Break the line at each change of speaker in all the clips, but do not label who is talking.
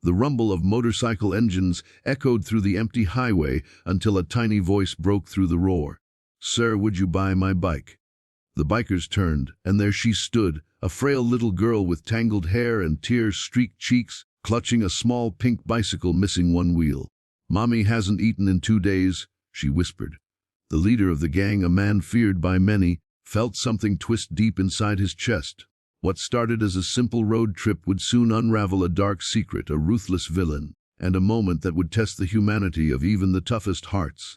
The rumble of motorcycle engines echoed through the empty highway until a tiny voice broke through the roar. "Sir, would you buy my bike?" The bikers turned, and there she stood, a frail little girl with tangled hair and tear-streaked cheeks, clutching a small pink bicycle missing one wheel. "Mommy hasn't eaten in 2 days," she whispered. The leader of the gang, a man feared by many, felt something twist deep inside his chest. What started as a simple road trip would soon unravel a dark secret, a ruthless villain, and a moment that would test the humanity of even the toughest hearts.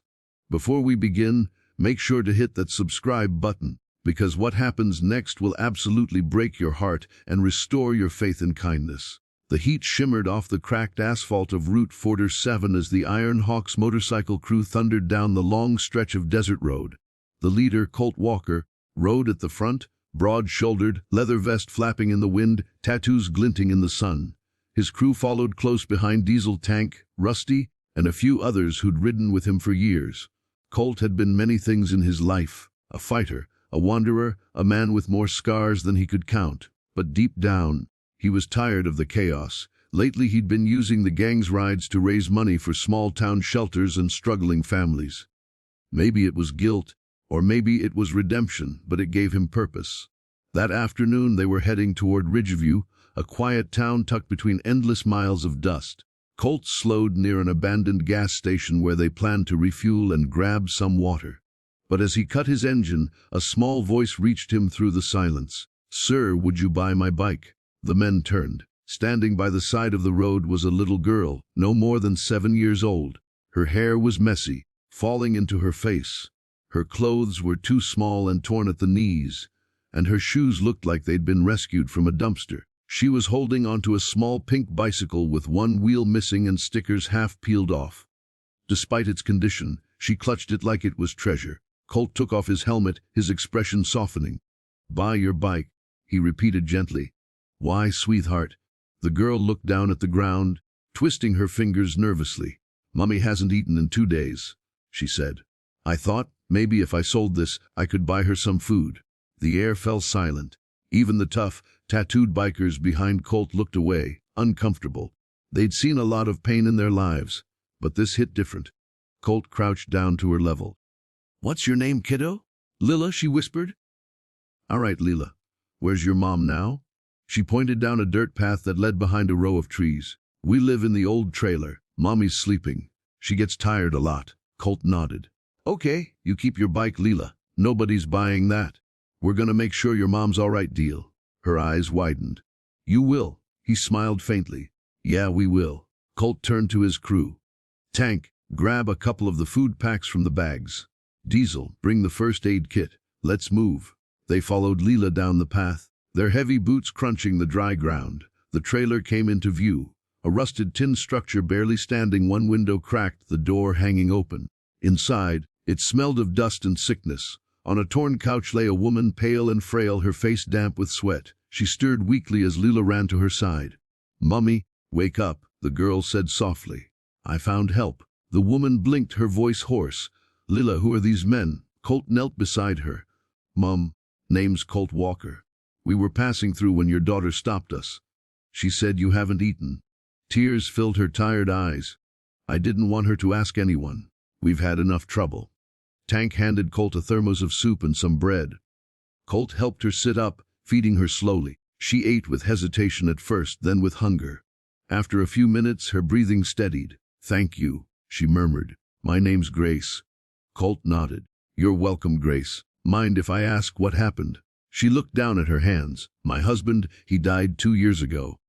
Before we begin, make sure to hit that subscribe button, because what happens next will absolutely break your heart and restore your faith in kindness. The heat shimmered off the cracked asphalt of Route 47 as the Iron Hawk's motorcycle crew thundered down the long stretch of desert road. The leader, Colt Walker, rode at the front, broad-shouldered, leather vest flapping in the wind, tattoos glinting in the sun. His crew followed close behind Diesel Tank, Rusty, and a few others who'd ridden with him for years. Colt had been many things in his life: a fighter, a wanderer, a man with more scars than he could count. But deep down, he was tired of the chaos. Lately he'd been using the gang's rides to raise money for small-town shelters and struggling families. Maybe it was guilt, or maybe it was redemption, but it gave him purpose. That afternoon they were heading toward Ridgeview, a quiet town tucked between endless miles of dust. Colt slowed near an abandoned gas station where they planned to refuel and grab some water. But as he cut his engine, a small voice reached him through the silence. "Sir, would you buy my bike?" The men turned. Standing by the side of the road was a little girl, no more than 7 years old. Her hair was messy, falling into her face. Her clothes were too small and torn at the knees, and her shoes looked like they'd been rescued from a dumpster. She was holding onto a small pink bicycle with one wheel missing and stickers half peeled off. Despite its condition, she clutched it like it was treasure. Colt took off his helmet, his expression softening. "Buy your bike," he repeated gently. "Why, sweetheart?" The girl looked down at the ground, twisting her fingers nervously. "Mommy hasn't eaten in 2 days," she said. "I thought maybe if I sold this, I could buy her some food." The air fell silent. Even the tough, tattooed bikers behind Colt looked away, uncomfortable. They'd seen a lot of pain in their lives, but this hit different. Colt crouched down to her level. "What's your name, kiddo?" "Lila," she whispered. "All right, Lila. Where's your mom now?" She pointed down a dirt path that led behind a row of trees. "We live in the old trailer. Mommy's sleeping. She gets tired a lot." Colt nodded. "Okay, you keep your bike, Lila. Nobody's buying that. We're gonna make sure your mom's all right, deal?" Her eyes widened. "You will?" He smiled faintly. "Yeah, we will." Colt turned to his crew. "Tank, grab a couple of the food packs from the bags. Diesel, bring the first aid kit. Let's move." They followed Lila down the path, their heavy boots crunching the dry ground. The trailer came into view, a rusted tin structure barely standing, one window cracked, the door hanging open. Inside, it smelled of dust and sickness. On a torn couch lay a woman, pale and frail, her face damp with sweat. She stirred weakly as Lila ran to her side. "Mummy, wake up," the girl said softly. "I found help." The woman blinked, her voice hoarse. "Lila, who are these men?" Colt knelt beside her. "Mum, name's Colt Walker. We were passing through when your daughter stopped us. She said you haven't eaten." Tears filled her tired eyes. "I didn't want her to ask anyone. We've had enough trouble." Tank handed Colt a thermos of soup and some bread. Colt helped her sit up, feeding her slowly. She ate with hesitation at first, then with hunger. After a few minutes, her breathing steadied. "Thank you," she murmured. "My name's Grace." Colt nodded. "You're welcome, Grace. Mind if I ask what happened?" She looked down at her hands. "My husband, he died 2 years ago.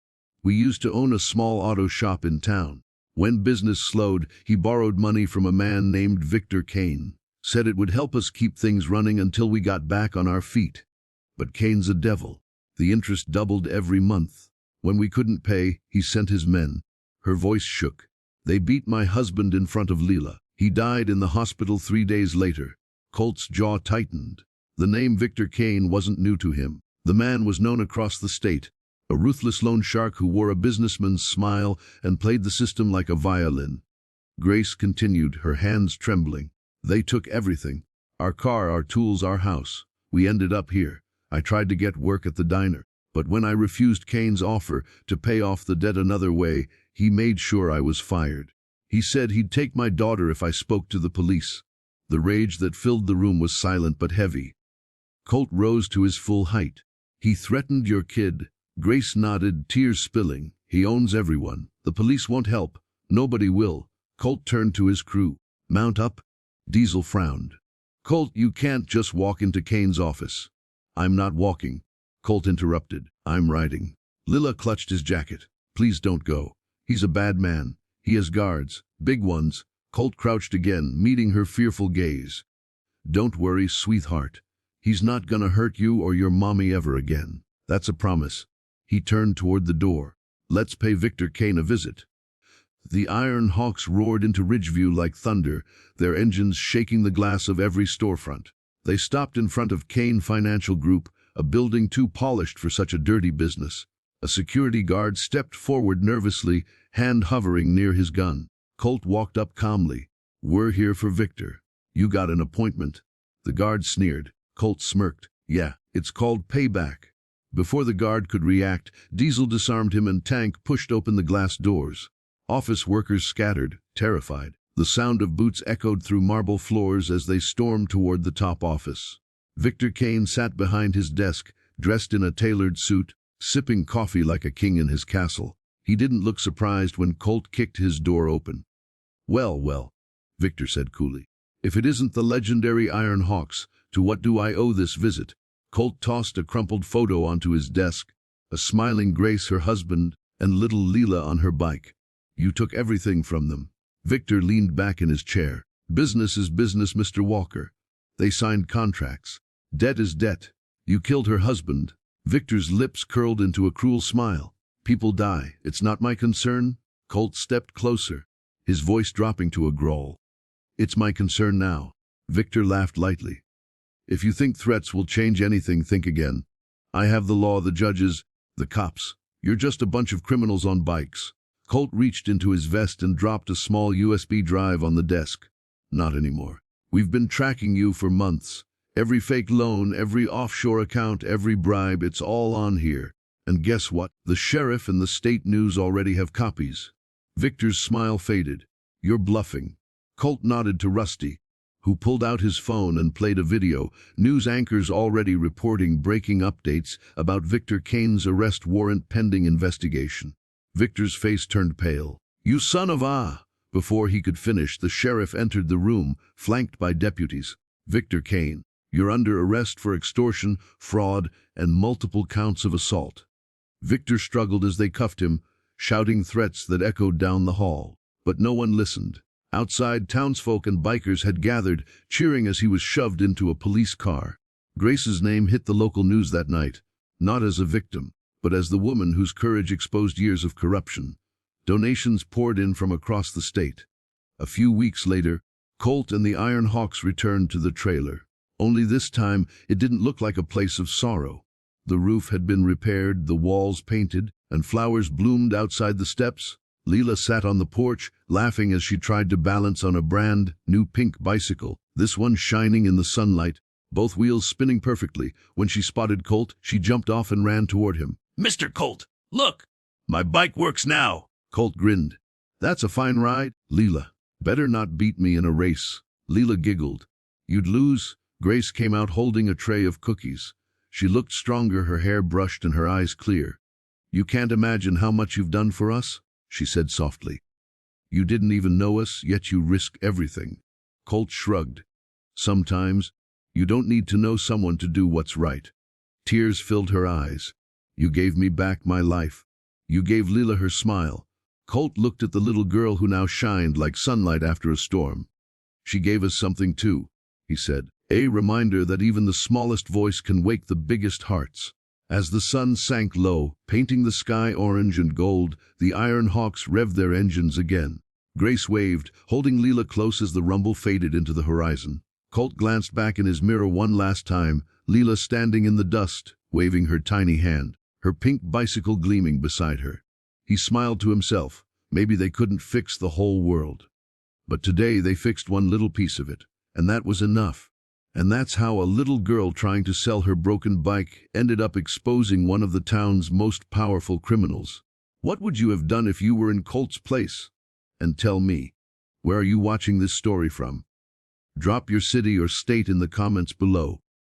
We used to own a small auto shop in town. When business slowed, he borrowed money from a man named Victor Kane. Said it would help us keep things running until we got back on our feet. But Kane's a devil. The interest doubled every month. When we couldn't pay, he sent his men." Her voice shook. "They beat my husband in front of Lila. He died in the hospital 3 days later." Colt's jaw tightened. The name Victor Kane wasn't new to him. The man was known across the state, a ruthless loan shark who wore a businessman's smile and played the system like a violin. Grace continued, her hands trembling. "They took everything. Our car, our tools, our house. We ended up here. I tried to get work at the diner, But when I refused Kane's offer to pay off the debt another way, he made sure I was fired. He said he'd take my daughter if I spoke to the police. The rage that filled the room was silent but heavy. Colt rose to his full height. He threatened your kid. Grace nodded, tears spilling. He owns everyone. The police won't help. Nobody will. Colt turned to his crew. Mount up. Diesel frowned. Colt, you can't just walk into Kane's office. I'm not walking. Colt interrupted. I'm riding. Lila clutched his jacket. Please don't go. He's a bad man. He has guards. Big ones. Colt crouched again, meeting her fearful gaze. Don't worry, sweetheart. He's not gonna hurt you or your mommy ever again. That's a promise. He turned toward the door. Let's pay Victor Kane a visit. The Iron Hawks roared into Ridgeview like thunder, their engines shaking the glass of every storefront. They stopped in front of Kane Financial Group, a building too polished for such a dirty business. A security guard stepped forward nervously, hand hovering near his gun. Colt walked up calmly. We're here for Victor. You got an appointment. The guard sneered. Colt smirked. Yeah, it's called payback. Before the guard could react, Diesel disarmed him and Tank pushed open the glass doors. Office workers scattered, terrified. The sound of boots echoed through marble floors as they stormed toward the top office. Victor Kane sat behind his desk, dressed in a tailored suit, sipping coffee like a king in his castle. He didn't look surprised when Colt kicked his door open. Well, Victor said coolly. If it isn't the legendary Iron Hawks, to what do I owe this visit? Colt tossed a crumpled photo onto his desk, a smiling Grace, her husband, and little Leela on her bike. You took everything from them. Victor leaned back in his chair. Business is business, Mr. Walker. They signed contracts. Debt is debt. You killed her husband. Victor's lips curled into a cruel smile. People die. It's not my concern. Colt stepped closer, his voice dropping to a growl. It's my concern now. Victor laughed lightly. If you think threats will change anything, think again. I have the law, the judges, the cops. You're just a bunch of criminals on bikes. Colt reached into his vest and dropped a small USB drive on the desk. Not anymore. We've been tracking you for months. Every fake loan, every offshore account, every bribe, it's all on here. And guess what? The sheriff and the state news already have copies. Victor's smile faded. You're bluffing. Colt nodded to Rusty, who pulled out his phone and played a video. News anchors already reporting breaking updates about Victor Kane's arrest warrant pending investigation. Victor's face turned pale. You son of a... Before he could finish, the sheriff entered the room, flanked by deputies. Victor Kane, you're under arrest for extortion, fraud, and multiple counts of assault. Victor struggled as they cuffed him, shouting threats that echoed down the hall. But no one listened. Outside, townsfolk and bikers had gathered, cheering as he was shoved into a police car. Grace's name hit the local news that night, not as a victim, but as the woman whose courage exposed years of corruption. Donations poured in from across the state. A few weeks later, Colt and the Iron Hawks returned to the trailer. Only this time, it didn't look like a place of sorrow. The roof had been repaired, the walls painted, and flowers bloomed outside the steps. Leela sat on the porch, laughing as she tried to balance on a brand new pink bicycle, this one shining in the sunlight, both wheels spinning perfectly. When she spotted Colt, she jumped off and ran toward him. Mr. Colt, look! My bike works now! Colt grinned. That's a fine ride, Leela. Better not beat me in a race. Leela giggled. You'd lose. Grace came out holding a tray of cookies. She looked stronger, her hair brushed and her eyes clear. You can't imagine how much you've done for us, she said softly. You didn't even know us, yet you risked everything. Colt shrugged. Sometimes, you don't need to know someone to do what's right. Tears filled her eyes. You gave me back my life. You gave Leela her smile. Colt looked at the little girl who now shined like sunlight after a storm. She gave us something too, he said. A reminder that even the smallest voice can wake the biggest hearts. As the sun sank low, painting the sky orange and gold, the Iron Hawks revved their engines again. Grace waved, holding Leela close as the rumble faded into the horizon. Colt glanced back in his mirror one last time, Leela standing in the dust, waving her tiny hand, her pink bicycle gleaming beside her. He smiled to himself. Maybe they couldn't fix the whole world. But today they fixed one little piece of it, and that was enough. And that's how a little girl trying to sell her broken bike ended up exposing one of the town's most powerful criminals. What would you have done if you were in Colt's place? And tell me, where are you watching this story from? Drop your city or state in the comments below.